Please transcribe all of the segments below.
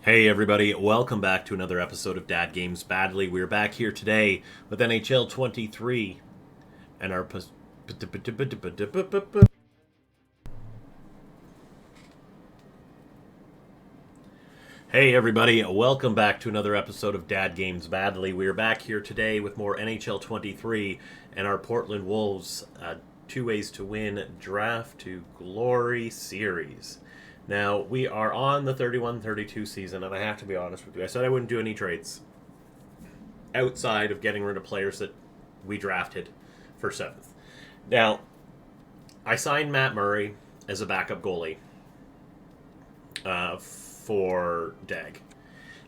Hey everybody, welcome back to another episode of Dad Games Badly. We're back here today with NHL 23 and our Hey everybody, welcome back to another episode of Dad Games Badly. We're back here today with more NHL 23 and our Portland Wolves 2 Ways to Win Draft to Glory series. Now, we are on the 31-32 season, and I have to be honest with you. I said I wouldn't do any trades outside of getting rid of players that we drafted for 7th. Now, I signed Matt Murray as a backup goalie for Dag.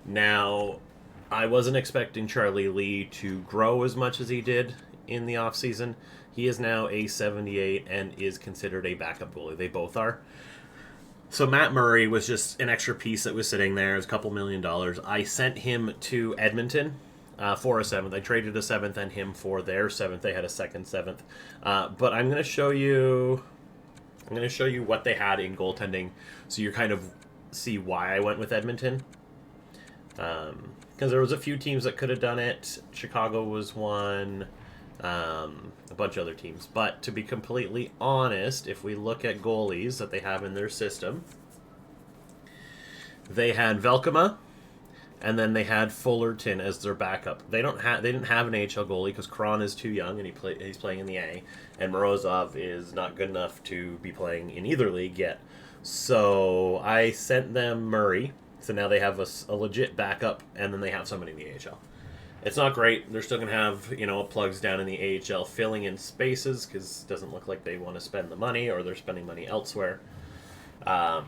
Now, I wasn't expecting Charlie Lee to grow as much as he did in the offseason. He is now a 78 and is considered a backup goalie. They both are. So Matt Murray was just an extra piece that was sitting there. It was a couple $1 million. I sent him to Edmonton for a 7th. I traded a 7th and him for their 7th. They had a second 7th. But I'm going to show you. I'm going to show you what they had in goaltending, so you kind of see why I went with Edmonton. Because there was a few teams that could have done it. Chicago was one. A bunch of other teams. But to be completely honest, if we look at goalies that they have in their system, they had Velkema, and then they had Fullerton as their backup. They didn't have an AHL goalie because Kron is too young and he's playing in the A, and Morozov is not good enough to be playing in either league yet. So I sent them Murray. So now they have a legit backup, and then they have somebody in the AHL. It's not great. They're still going to have, plugs down in the AHL filling in spaces because it doesn't look like they want to spend the money or they're spending money elsewhere. And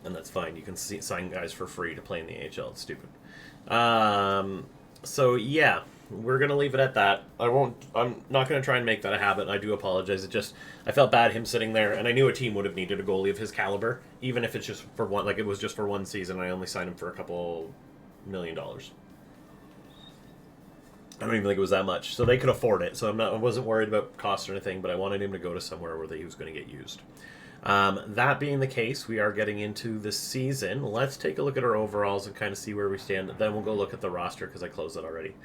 that's fine. You can sign guys for free to play in the AHL. It's stupid. So, yeah, we're going to leave it at that. I'm not going to try and make that a habit. I do apologize. I felt bad him sitting there, and I knew a team would have needed a goalie of his caliber, even if it's just for one, like it was just for one season. I only signed him for a couple $1 million. I don't even think it was that much. So they could afford it. So I wasn't worried about cost or anything, but I wanted him to go to somewhere where he was going to get used. That being the case, we are getting into the season. Let's take a look at our overalls and kind of see where we stand. Then we'll go look at the roster because I closed it already.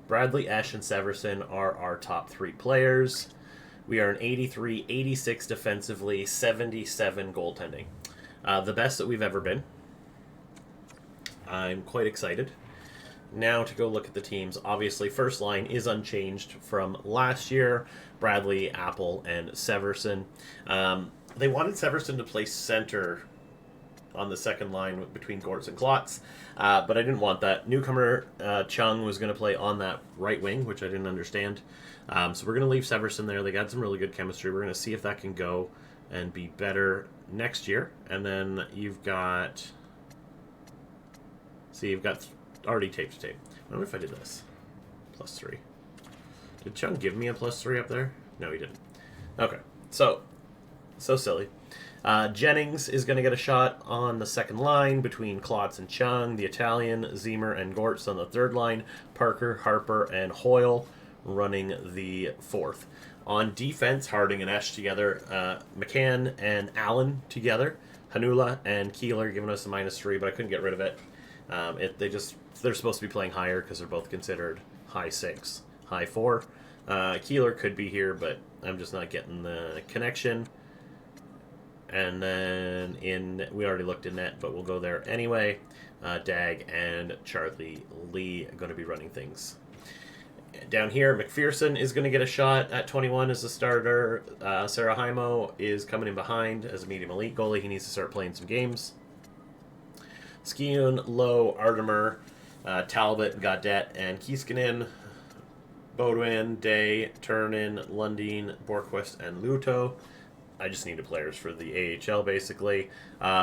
Bradley, Esch, and Severson are our top 3 players. We are an 83, 86 defensively, 77 goaltending. The best that we've ever been. I'm quite excited. Now to go look at the teams. Obviously, first line is unchanged from last year. Bradley, Apple, and Severson. They wanted Severson to play center on the second line between Gortz and Klotz, but I didn't want that. Newcomer Chung was going to play on that right wing, which I didn't understand. So we're going to leave Severson there. They got some really good chemistry. We're going to see if that can go and be better next year. And then you've got... already tape to tape. I wonder if I did this. +3. Did Chung give me a +3 up there? No, he didn't. Okay. So silly. Jennings is going to get a shot on the second line between Klotz and Chung. The Italian, Zemer, and Gortz on the third line. Parker, Harper, and Hoyle running the fourth. On defense, Harding and Esch together. McCann and Allen together. Hanula and Keeler giving us a -3, but I couldn't get rid of it. They're supposed to be playing higher because they're both considered high 6, high 4. Keeler could be here, but I'm just not getting the connection. And then we already looked in net, but we'll go there anyway. Dag and Charlie Lee are going to be running things. Down here, McPherson is going to get a shot at 21 as the starter. Sarajeimo is coming in behind as a medium elite goalie. He needs to start playing some games. Skiun, Lowe, Artemer, Talbot, Gaudette, and Kieskinen, Bodwin, Day, Turnin, Lundin, Borquist, and Luto. I just needed players for the AHL, basically.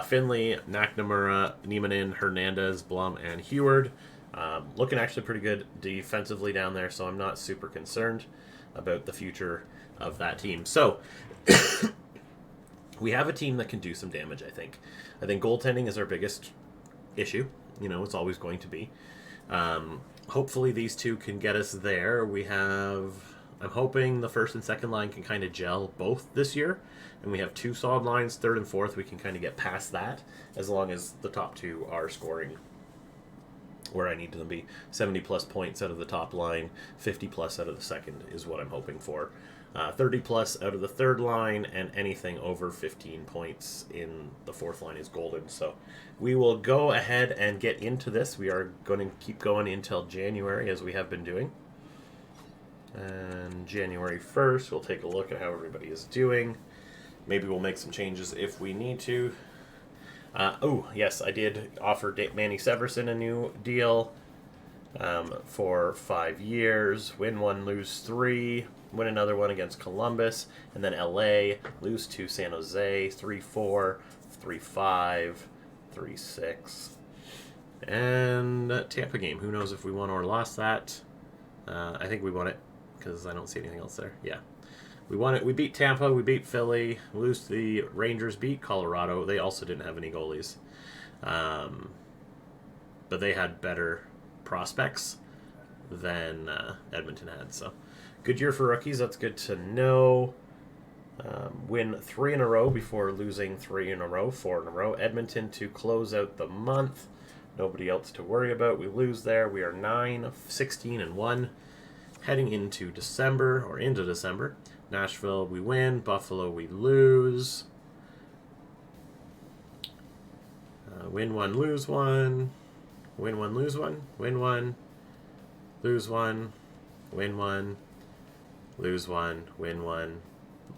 Finley, McNamara, Niemanen, Hernandez, Blum, and Heward. Looking actually pretty good defensively down there, so I'm not super concerned about the future of that team. So, we have a team that can do some damage, I think. I think goaltending is our biggest issue. It's always going to be. Hopefully these two can get us there. We have I'm hoping the first and second line can kind of gel both this year, and we have 2 solid lines. Third and fourth, we can kind of get past that, as long as the top 2 are scoring where I need them to be. 70 plus points out of the top line, 50 plus out of the second is what I'm hoping for. 30 plus out of the third line, and anything over 15 points in the fourth line is golden. So we will go ahead and get into this. We are going to keep going until January, as we have been doing. And January 1st, we'll take a look at how everybody is doing. Maybe we'll make some changes if we need to. Oh, yes, I did offer Manny Severson a new deal for 5 years. Win 1, lose 3. Win another one against Columbus. And then LA, lose to San Jose, 3-4, 3-5, 3-6. And Tampa game. Who knows if we won or lost that. I think we won it, because I don't see anything else there. Yeah. We won it. We beat Tampa. We beat Philly. Lose to the Rangers. Beat Colorado. They also didn't have any goalies. But they had better prospects than Edmonton had. So, good year for rookies. That's good to know. Win 3 in a row before losing 3 in a row, 4 in a row. Edmonton to close out the month. Nobody else to worry about. We lose there. We are 9-16-1. Heading into December, or into December. Nashville, we win. Buffalo, we lose. Win 1, lose 1. Win 1, lose 1. Win 1. Lose 1. Win 1. Lose 1. Win 1.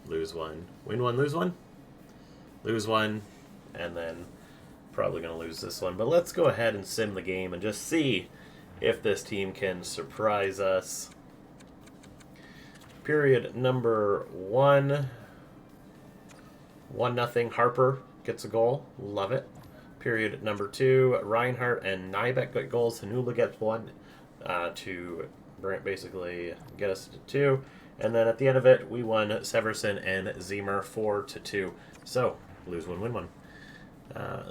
Lose 1. Win 1, lose 1. Lose 1. And then probably going to lose this one. But let's go ahead and sim the game and just see if this team can surprise us. Period number 1. 1-0. Harper gets a goal. Love it. Period number 2. Reinhardt and Nybeck got goals. Hanula gets 1 to basically get us to 2. And then at the end of it, we won Severson and Zemer 4-2. So, lose 1, win 1.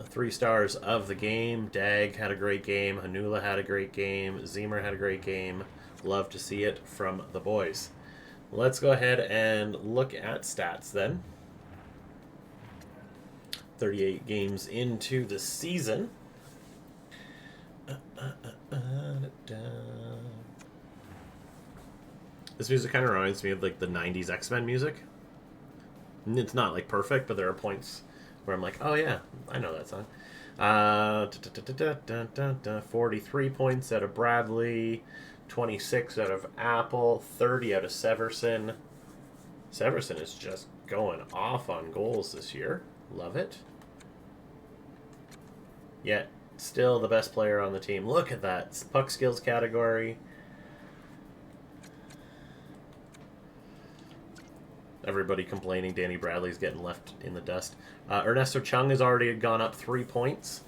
3 stars of the game. Dag had a great game. Hanula had a great game. Zemer had a great game. Love to see it from the boys. Let's go ahead and look at stats then. 38 games into the season. This music kind of reminds me of like the 90s X-Men music. It's not like perfect, but there are points where I'm like, oh yeah, I know that song. 43 points out of Bradley. 26 out of Apple, 30 out of Severson. Severson is just going off on goals this year. Love it. Yet, still the best player on the team. Look at that. Puck skills category. Everybody complaining Danny Bradley's getting left in the dust. Ernesto Chung has already gone up 3 points.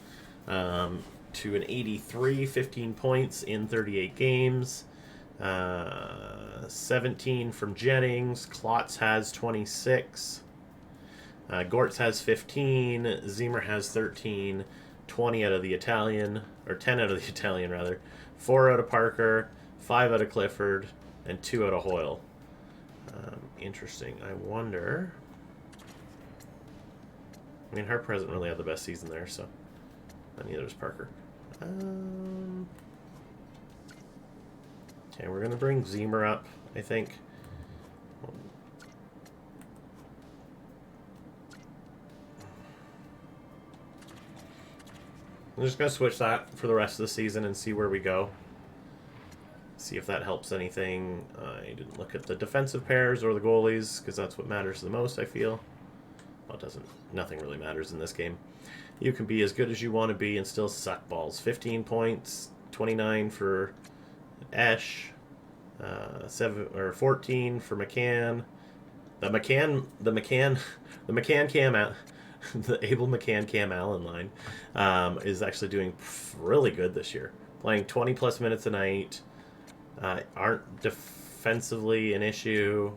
To an 83, 15 points in 38 games. 17 from Jennings. Klotz has 26. Gortz has 15. Zemer has 13. 20 out of the Italian, or 10 out of the Italian, rather. 4 out of Parker. 5 out of Clifford. And 2 out of Hoyle. Interesting. I wonder... I mean, Harper hasn't really had the best season there, so... And neither does Parker. Okay, we're going to bring Zemer up, I think. I'm just going to switch that for the rest of the season and see where we go. See if that helps anything. I didn't look at the defensive pairs or the goalies, because that's what matters the most, I feel. Well, it doesn't. Nothing really matters in this game. You can be as good as you want to be and still suck balls. 15 points, 29 for Esch, 14 for McCann. The Abel McCann Cam Allen line is actually doing really good this year. Playing 20 plus minutes a night. Aren't defensively an issue.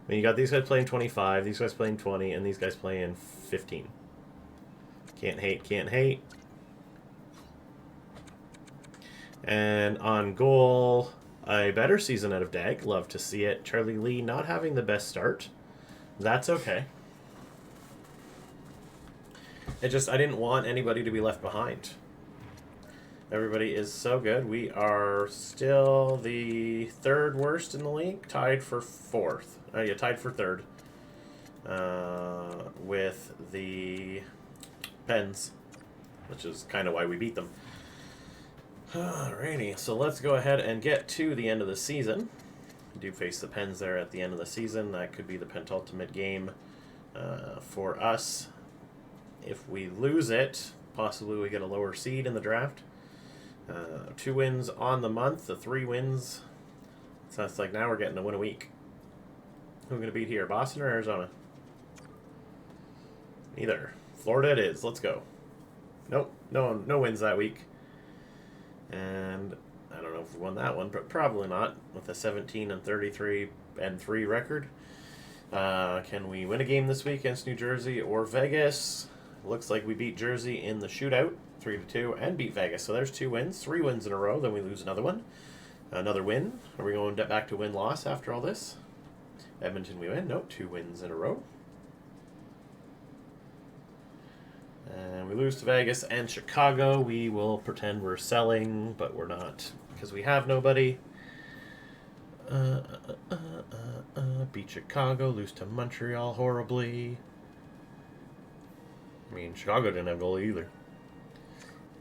I mean, you got these guys playing 25, these guys playing 20, and these guys playing 15. Can't hate, can't hate. And on goal, A better season out of Dag. Love to see it. Charlie Lee not having the best start. That's okay. I didn't want anybody to be left behind. Everybody is so good. We are still the third worst in the league, tied for fourth. Tied for third. With the Pens, which is kind of why we beat them. Alrighty, so let's go ahead and get to the end of the season. We do face the Pens there at the end of the season. That could be the penultimate game for us. If we lose it, possibly we get a lower seed in the draft. 2 wins on the month, the 3 wins. So it's like now we're getting a win a week. Who are we going to beat here, Boston or Arizona? Neither. Florida it is. Let's go. Nope, no wins that week. And I don't know if we won that one, but probably not with a 17-33-3 record. Can we win a game this week against New Jersey or Vegas? Looks like we beat Jersey in the shootout, 3-2, and beat Vegas. So there's 2 wins, 3 wins in a row. Then we lose another one. Another win. Are we going back to win-loss after all this? Edmonton we win. Nope, 2 wins in a row. And we lose to Vegas and Chicago. We will pretend we're selling, but we're not because we have nobody. Beat Chicago, lose to Montreal horribly. I mean, Chicago didn't have goalie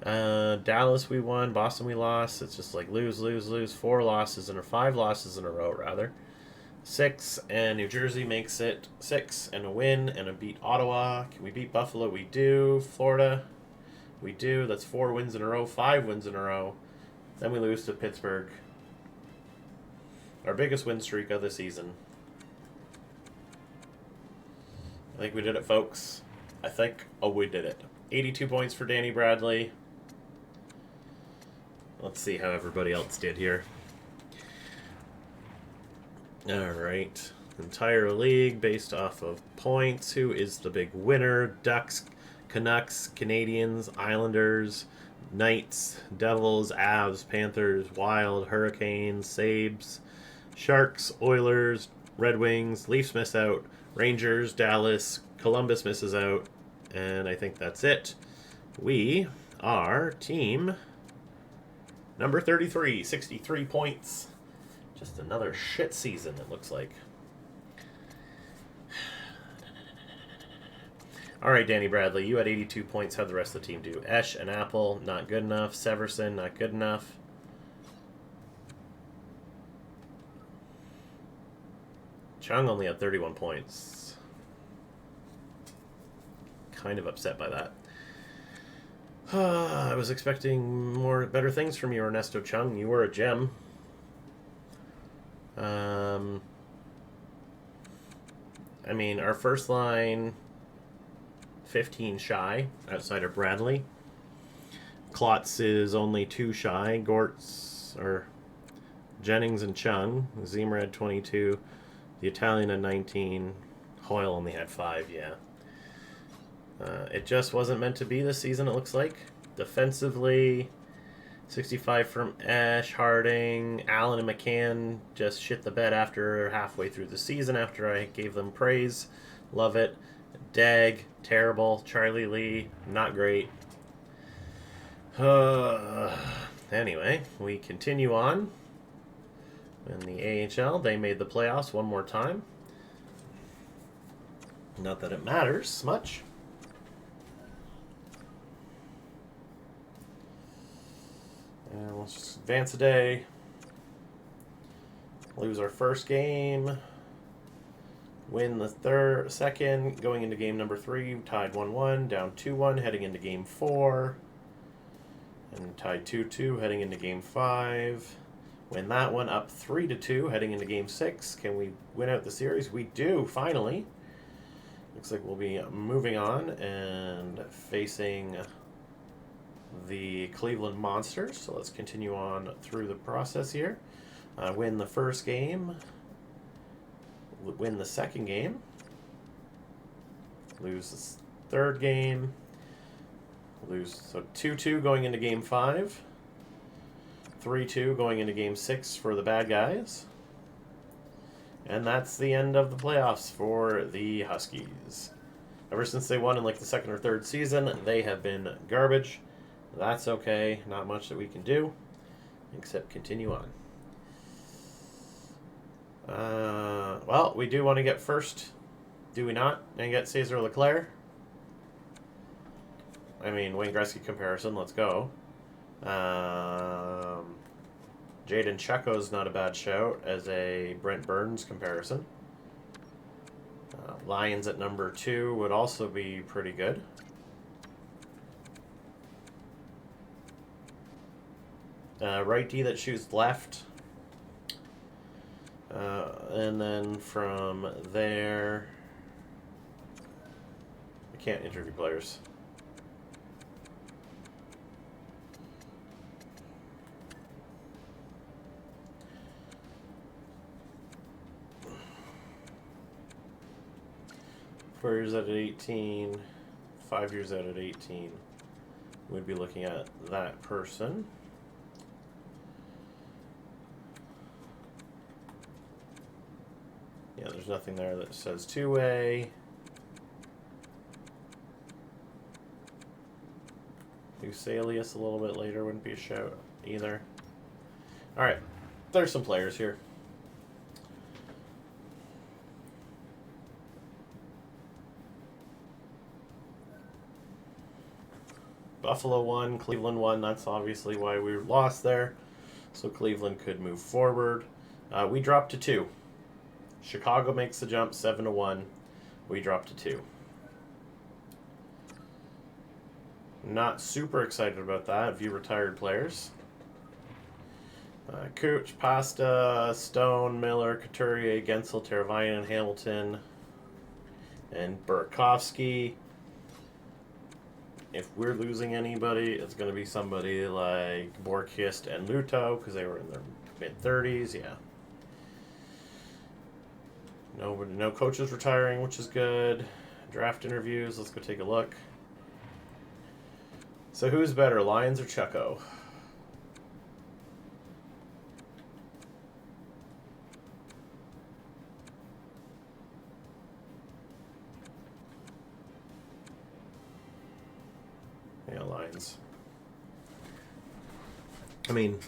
either. Dallas we won, Boston we lost. It's just like lose, lose, lose. 5 losses in a row, rather. 6, and New Jersey makes it 6, and a win, and a beat Ottawa. Can we beat Buffalo? We do. Florida? We do. That's 4 wins in a row, 5 wins in a row. Then we lose to Pittsburgh. Our biggest win streak of the season. I think we did it, folks. I think, we did it. 82 points for Danny Bradley. Let's see how everybody else did here. Alright. Entire league based off of points. Who is the big winner? Ducks, Canucks, Canadians, Islanders, Knights, Devils, Avs, Panthers, Wild, Hurricanes, Sabres, Sharks, Oilers, Red Wings, Leafs miss out, Rangers, Dallas, Columbus misses out, and I think that's it. We are team number 33, 63 points. Just another shit season, it looks like. All right, Danny Bradley, you had 82 points. How'd the rest of the team do? Esch and Apple, not good enough. Severson, not good enough. Chung only had 31 points. Kind of upset by that. I was expecting better things from you, Ernesto Chung. You were a gem. I mean, our first line, 15 shy, outside of Bradley. Klotz is only 2 shy. Jennings and Chung. Zemer had 22. The Italian had 19. Hoyle only had 5, yeah. It just wasn't meant to be this season, it looks like. Defensively, 65 from Ash, Harding, Allen, and McCann just shit the bed after halfway through the season after I gave them praise. Love it. Dag, terrible. Charlie Lee, not great. Anyway, we continue on. In the AHL, they made the playoffs one more time. Not that it matters much. And let's just advance a day. Lose our first game. Win the second. Going into game number 3, tied 1-1, down 2-1, heading into game 4. And tied 2-2, heading into game 5. Win that one, up 3-2, heading into game 6. Can we win out the series? We do, finally. Looks like we'll be moving on and facing the Cleveland Monsters. So let's continue on through the process here. Win the first game. Win the second game. Lose the third game. Lose, so 2-2 going into game 5. 3-2 going into Game 6 for the bad guys. And that's the end of the playoffs for the Huskies. Ever since they won in like the second or third season, they have been garbage. That's okay. Not much that we can do except continue on. Well, we do want to get first, do we not? And get Cesar Leclerc. I mean, Wayne Gretzky comparison. Let's go. Jaden Checo's not a bad shout as a Brent Burns comparison. Lions at number 2 would also be pretty good. Righty that shoots left. And then from there... I can't interview players. Four years out at 18, 5 years out at 18. We'd be looking at that person. Yeah, there's nothing there that says two-way. Usalius a little bit later wouldn't be a shout either. Alright, there's some players here. Buffalo won, Cleveland won. That's obviously why we lost there. So Cleveland could move forward. We dropped to 2. Chicago makes the jump 7-1. We dropped to 2. Not super excited about that. View retired players. Cooch, Pasta, Stone, Miller, Couturier, Gensel, Teravainen, Hamilton, and Burakovsky. If we're losing anybody, it's going to be somebody like Borkist and Luto because they were in their mid-30s. Yeah. No coaches retiring, which is good. Draft interviews. Let's go take a look. So who's better, Lions or Checo? Yeah, Lions. I mean,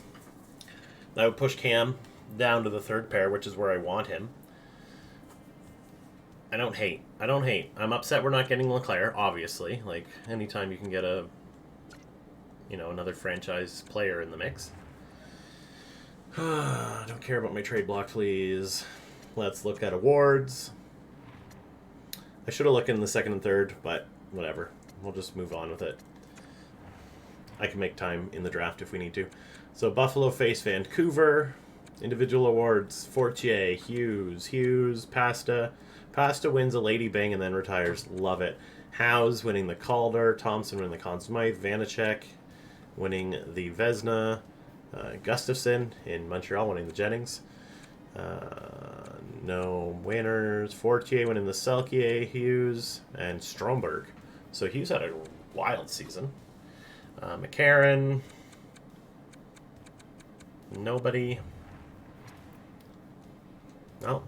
that would push Cam down to the third pair, which is where I want him. I don't hate. I'm upset we're not getting Leclerc, obviously. Like, anytime you can get another franchise player in the mix. Don't care about my trade block, please. Let's look at awards. I should have looked in the second and third, but whatever. We'll just move on with it. I can make time in the draft if we need to. So Buffalo face Vancouver. Individual awards. Fortier, Hughes, Pasta. Pasta wins a Lady Bang and then retires. Love it. Howes winning the Calder. Thompson winning the Conn Smythe. Vanacek winning the Vezina. Gustafson in Montreal winning the Jennings. No winners. Fortier winning the Selke, Hughes, and Stromberg. So Hughes had a wild season. McCarron. Nobody. No.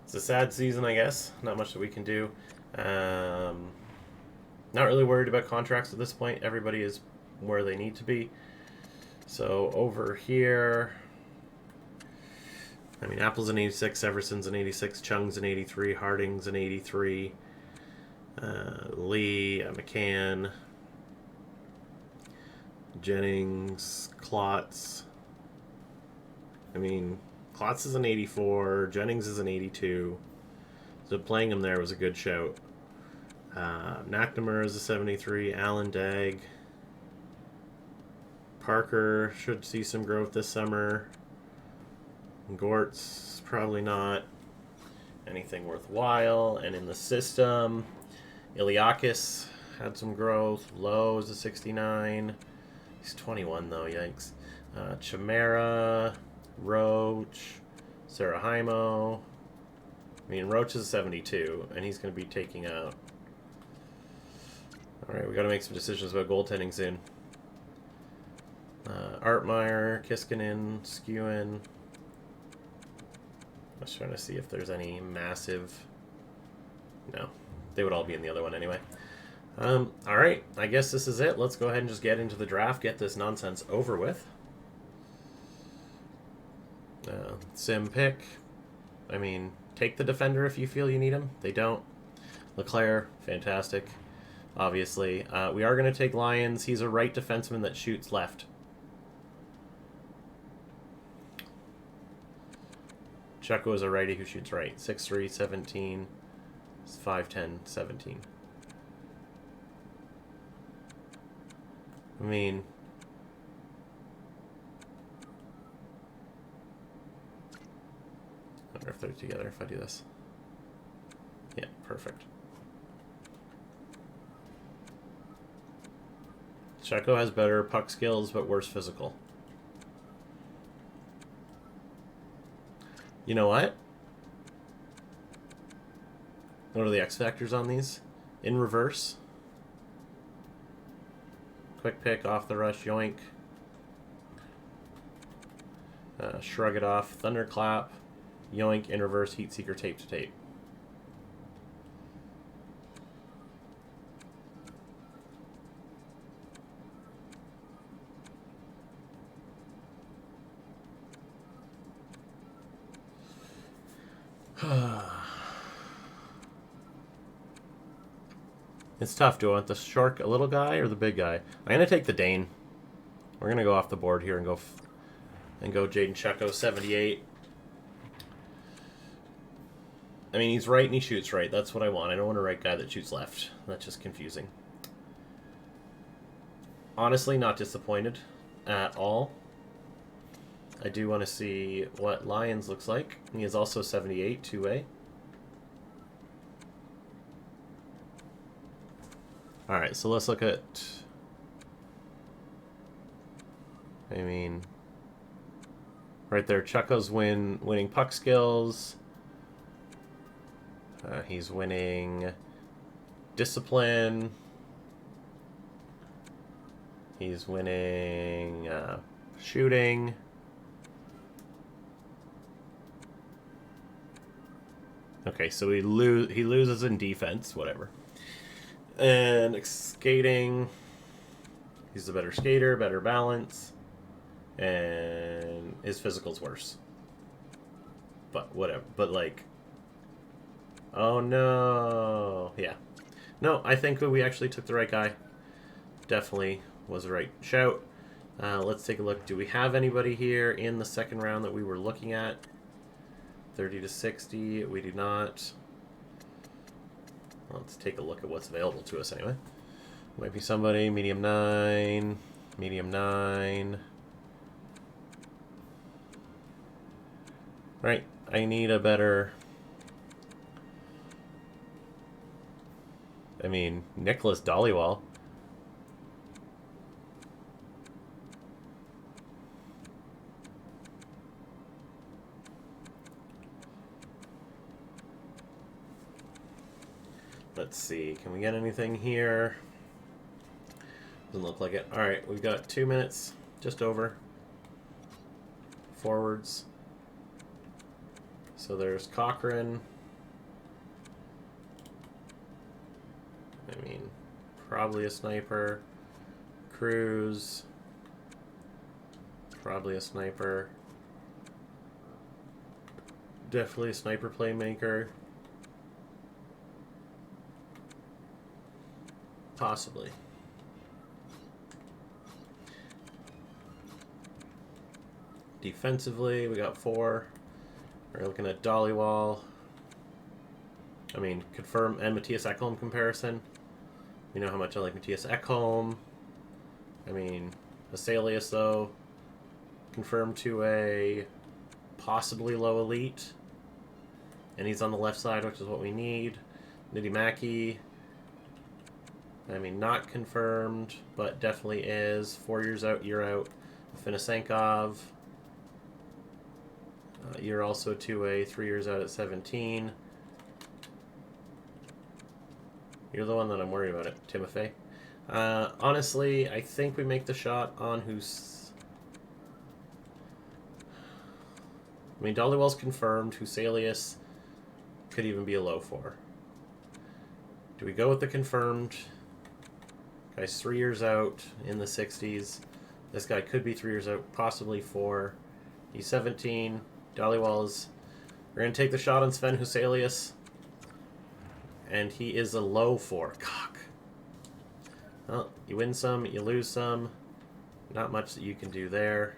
It's a sad season, I guess. Not much that we can do. Not really worried about contracts at this point. Everybody is where they need to be. So over here, I mean, Apple's an 86, Everson's an 86, Chung's an 83, Harding's an 83, Lee, McCann, Jennings, Klotz. I mean, Klotz is an 84, Jennings is an 82. So playing him there was a good shout. McNamara is a 73, Allen Dagg. Parker should see some growth this summer. Gortz, probably not anything worthwhile. And in the system, Iliakis had some growth. Lowe is a 69. He's 21 though, yikes. Chimera, Roach, Sarajeimo. I mean, Roach is a 72, and he's going to be taking out. Alright, we got to make some decisions about goaltending soon. Artmeyer, Kiskinen, Skewin. I was trying to see if there's any massive... No. They would all be in the other one anyway. Alright, I guess this is it. Let's go ahead and just get into the draft, get this nonsense over with. Sim pick. I mean, take the defender if you feel you need him. They don't. LeClaire, fantastic. Obviously. We are going to take Lyons. He's a right defenseman that shoots left. Checo is a righty who shoots right. 6'3", 17, 5'10", 17. I mean... I wonder if they're together if I do this. Yeah, perfect. Checo has better puck skills, but worse physical. You know what? What are the X factors on these? In reverse. Quick pick, off the rush, yoink. Shrug it off, thunderclap, yoink, in reverse, heat seeker, tape to tape. It's tough. Do I want the short little guy or the big guy? I'm gonna take the Dane. We're gonna go off the board here and go Jaden Checo 78. I mean, he's right and he shoots right. That's what I want. I don't want a right guy that shoots left. That's just confusing. Honestly, not disappointed at all. I do want to see what Lyons looks like. He is also 78, two-way. Alright, so let's look at... I mean... Right there, Checo's winning puck skills. He's winning discipline. He's winning shooting. Okay, so he loses in defense, whatever. And skating, he's a better skater, better balance, and his physical's worse. But whatever. But like, oh no, yeah, no. I think we actually took the right guy. Definitely was the right shout. Let's take a look. Do we have anybody here in the second round that we were looking at? 30 to 60. We do not. Let's take a look at what's available to us anyway. Might be somebody. Medium 9. Medium 9. Right. I need a better... I mean, Nicholas Dollywall. Let's see. Can we get anything here? Doesn't look like it. Alright, we've got 2 minutes. Just over. Forwards. So there's Cochran. I mean, probably a sniper. Cruz. Probably a sniper. Definitely a sniper playmaker. Possibly. Defensively, we got 4. We're looking at Dollywall. I mean, confirm and Matthias Ekholm comparison. You know how much I like Matthias Ekholm. I mean, Asalius, though, confirmed to a possibly low elite. And he's on the left side, which is what we need. Nitty Mackey. I mean, not confirmed, but definitely is. 4 years out, year out. Finisenkov. You're also 2A, 3 years out at 17. You're the one that I'm worried about, Timofey. Honestly, I think we make the shot on who's... I mean, Dollywell's confirmed. Huselius could even be a low 4. Do we go with the confirmed? Guy's 3 years out in the 60s. This guy could be 3 years out, possibly 4. He's 17. Dollywell's. We're going to take the shot on Sven Huselius. And he is a low 4. Cock. Well, you win some, you lose some. Not much that you can do there.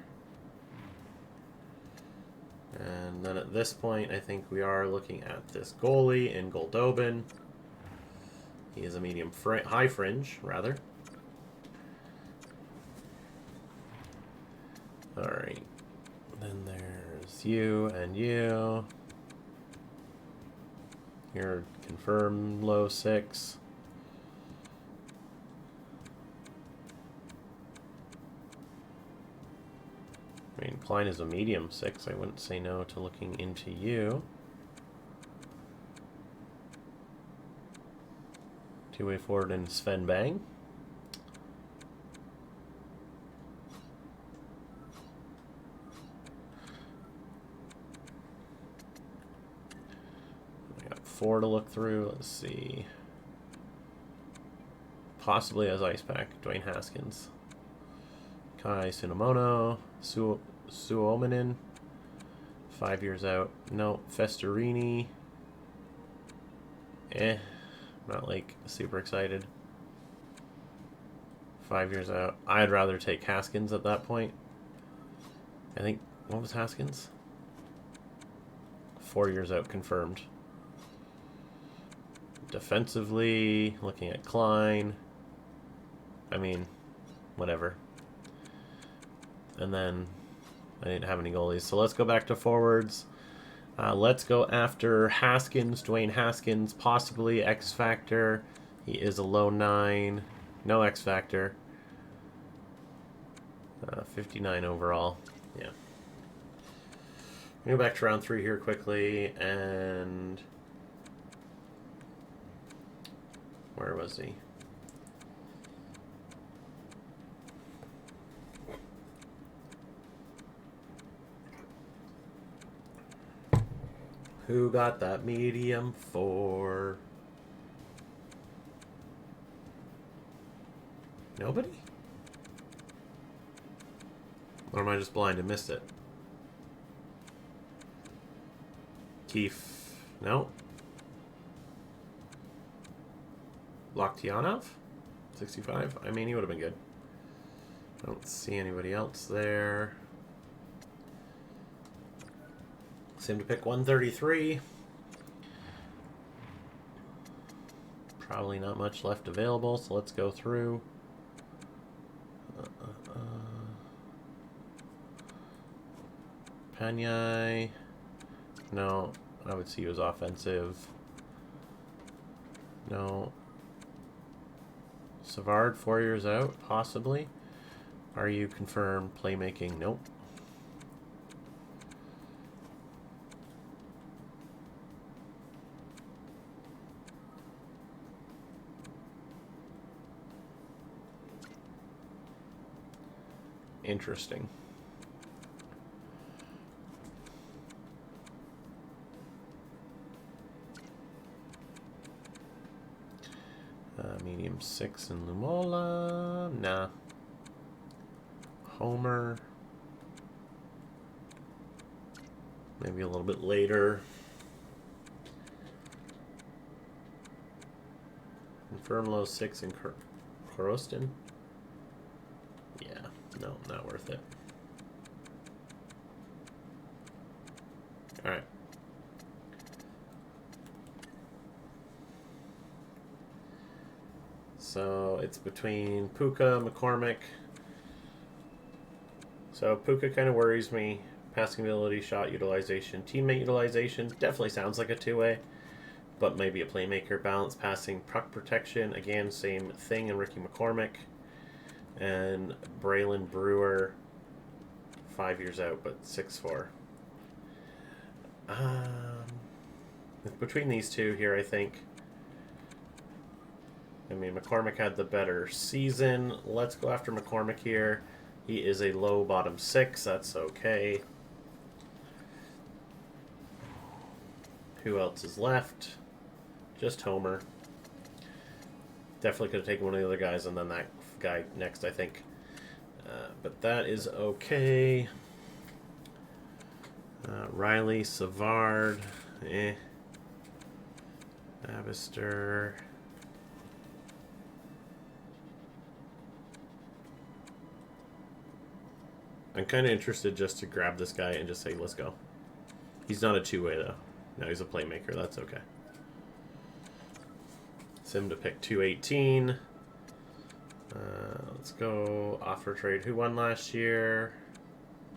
And then at this point, I think we are looking at this goalie in Goldobin. He is a medium high fringe, rather. Alright. Then there's you and you. You're confirmed low 6. I mean, Klein is a medium 6. I wouldn't say no to looking into you. Two-way forward and Sven Bang. I got 4 to look through. Let's see. Possibly as Ice Pack, Dwayne Haskins. Kai Sunomono. Suominen. 5 years out. No. Festerini. Not like super excited. 5 years out. I'd rather take Haskins at that point. I think, what was Haskins? 4 years out, confirmed. Defensively, looking at Klein. I mean, whatever. And then I didn't have any goalies. So let's go back to forwards. Let's go after Haskins, Dwayne Haskins, possibly X Factor. He is a low 9. No X Factor. 59 overall. Yeah. Go back to round 3 here quickly. And where was he? Who got that medium 4? Nobody? Or am I just blind and missed it? Keefe. No. Loktianov? 65? I mean, he would have been good. I don't see anybody else there. Seem to pick 133. Probably not much left available, so let's go through. Panyai. No, I would see you as offensive. No. Savard, 4 years out, possibly. Are you confirmed playmaking? Nope. Interesting. Medium 6 in Lumola. Nah. Homer. Maybe a little bit later. Confirm low 6 in Korostin. Yeah, no, not worth it. Alright. So it's between Puka, McCormick. So Puka kind of worries me. Passing ability, shot utilization, teammate utilization. Definitely sounds like a two-way, but maybe a playmaker. Balance, passing, puck protection. Again, same thing in Ricky McCormick. And Braylon Brewer, 5 years out, but 6'4". Between these two here, I think. I mean, McCormick had the better season. Let's go after McCormick here. He is a low bottom 6. That's okay. Who else is left? Just Homer. Definitely could have taken one of the other guys and then that guy next, I think. But that is okay. Riley, Savard, Abister. I'm kind of interested just to grab this guy and just say, let's go. He's not a two-way, though. No, he's a playmaker. That's okay. Sim to pick 218. Let's go. Offer trade. Who won last year?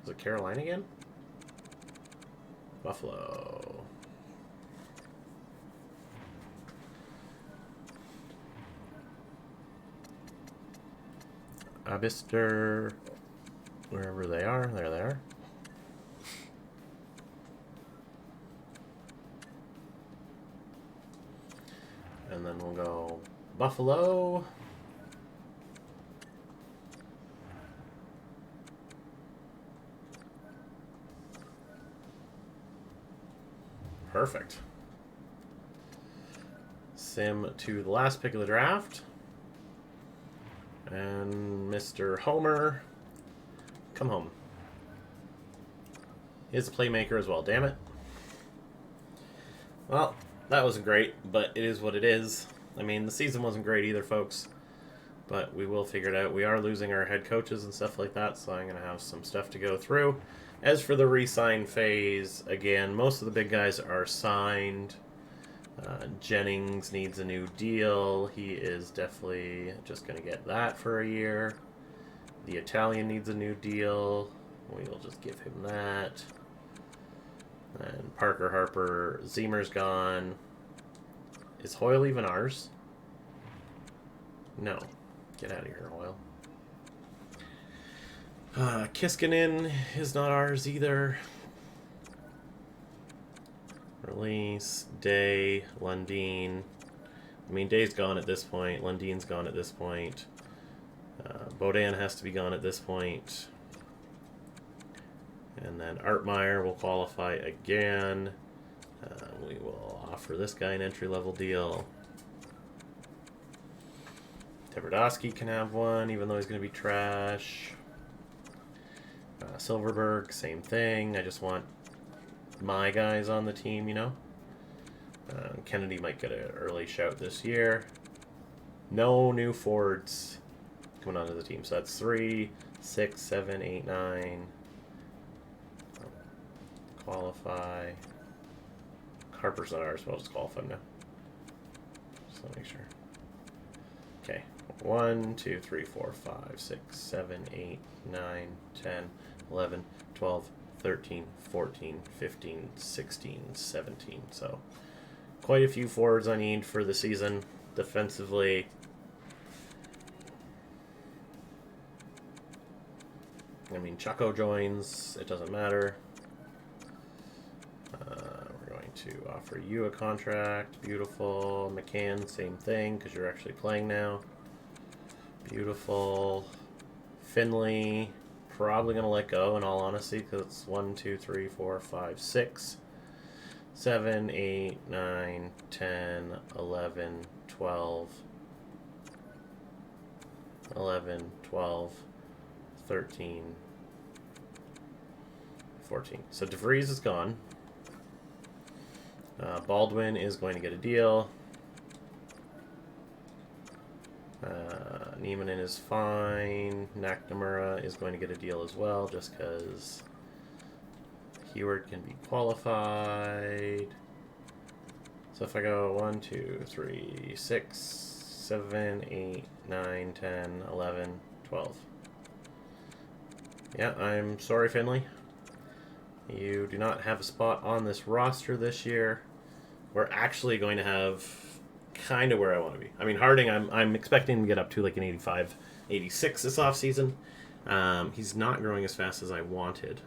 Was it Carolina again? Buffalo. Abister. Wherever they are. There they are. And then we'll go Buffalo. Perfect. Sim to the last pick of the draft. And Mr. Homer. Come home. He's a playmaker as well, damn it. Well, that wasn't great, but it is what it is. I mean, the season wasn't great either, folks. But we will figure it out. We are losing our head coaches and stuff like that, so I'm going to have some stuff to go through. As for the re-sign phase, again, most of the big guys are signed. Jennings needs a new deal. He is definitely just going to get that for a year. The Italian needs a new deal. We will just give him that. And Parker, Harper, Zemer's gone. Is Hoyle even ours? No. Get out of here, Hoyle. Kiskinen is not ours either. Release, Day, Lundeen. I mean, Day's gone at this point. Lundeen's gone at this point. Bodan has to be gone at this point. And then Artmeyer will qualify again. We will offer this guy an entry-level deal. Tverdovsky can have one, even though he's going to be trash. Silverberg, same thing. I just want my guys on the team, you know. Kennedy might get an early shout this year. No new Fords coming onto the team. So that's 3, 6, 7, 8, 9. Qualify. Harper's not ours, so I'll just qualify him now. Just want to make sure. Okay. 1, 2, 3, 4, 5, 6, 7, 8, 9, 10, 11, 12, 13, 14, 15, 16, 17. So quite a few forwards I need for the season. Defensively, I mean, Chaco joins. It doesn't matter. We're going to offer you a contract. Beautiful. McCann, same thing, because you're actually playing now. Beautiful. Finley, probably going to let go, in all honesty, because it's 1, 2, 3, 4, 5, 6, 7, 8, 9, 10, 11, 12, 11, 12, 13, 14. So DeVries is gone. Baldwin is going to get a deal. Niemanen is fine. McNamara is going to get a deal as well, just because Heward can be qualified. So if I go 1, 2, 3, 6, 7, 8, 9, 10, 11, 12. Yeah, I'm sorry, Finley. You do not have a spot on this roster this year. We're actually going to have kind of where I want to be. I mean, Harding, I'm expecting to get up to like an 85, 86 this offseason. He's not growing as fast as I wanted.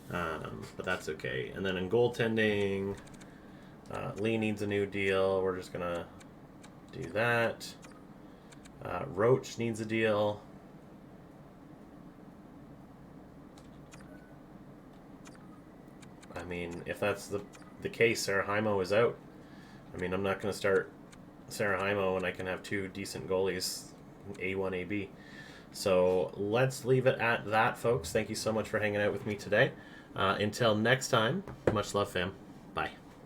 But that's okay. And then in goaltending, Lee needs a new deal. We're just going to do that. Roach needs a deal. I mean, if that's the the case. Sarajeimo is out. I mean, I'm not going to start Sarajeimo when I can have two decent goalies, A1, AB. So let's leave it at that, folks. Thank you so much for hanging out with me today. Until next time, much love, fam. Bye.